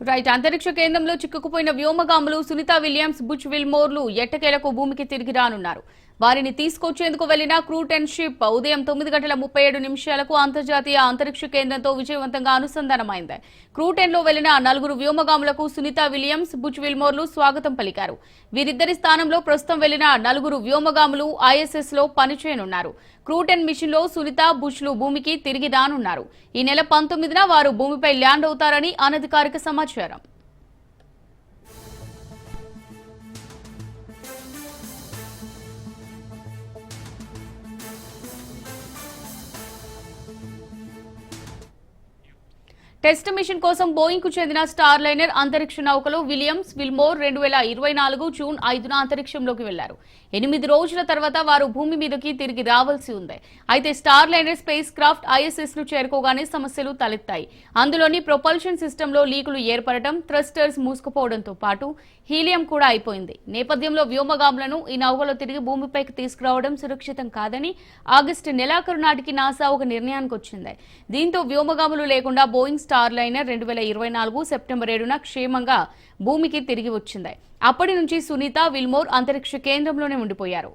Right. అంతరిక్ష కేంద్రంలో చిక్కుకుపోయిన వ్యోమగాములు సునీత విలియమ్స్, బుచ్ విల్మోర్లు ఎట్టకేలకు భూమికి తిరిగి రానున్నారు. వారిని తీసుకొచ్చేందుకు వెళ్లిన క్రూ-10 షిప్ ఉదయం 9:37 అంతర్జాతీయ అంతరిక్ష కేంద్రంతో విజయవంతంగా అనుసంధానమైంది. క్రూ-10 లో వెళ్లిన 4 వ్యోమగాములకు సునీత విలియమ్స్, బుచ్ విల్మోర్లు స్వాగతం పలికారు. వీరిద్దరి స్థానంలో ప్రస్తుతం వెళ్లిన 4 వ్యోమగాములు ISS లో పనిచేయనున్నారు. క్రూ-10 మిషన్ లో సునీత, బుచ్లు భూమికి తిరిగి రానున్నారు. ఈ నెల 19న వారు భూమిపై ల్యాండ్ అవుతారని అనధికారిక సమాచారం. టెస్ట్ మిషన్ కోసం బోయింగ్ కు చెందిన స్టార్ లైనర్ అంతరిక్ష నౌకలో విలియమ్స్, విల్మోర్ 2024 జూన్ 5న అంతరిక్షంలోకి వెళ్లారు. 8 రోజుల తర్వాత వారు భూమి మీదకి తిరిగి రావాల్సి ఉంది. అయితే star liner space craft ISS ను చేరుకోగానే సమస్యలు తలెత్తాయి. అందులోని ప్రొపల్షన్ సిస్టంలో లీకులు ఏర్పడటం, థ్రస్టర్స్ మూసుకుపోవడంతో పాటు హీలియం కూడా అయిపోయింది. నేపథ్యంలో వ్యోమగాములను ఈ నౌకలో తిరిగి భూమిపైకి తీసుకురావడం సురక్షితం కాదని ఆగస్టు నెలాఖరు నాటికి నాసా ఒక నిర్ణయానికి వచ్చింది. దీంతో వ్యోమగాములు లేకుండా బోయింగ్ స్టార్ లైనర్ 2024 సెప్టెంబర్ 7న క్షేమంగా భూమికి తిరిగి వచ్చింది. అప్పటి నుంచి సునీత, విల్మోర్ అంతరిక్ష కేంద్రంలోనే ఉండిపోయారు.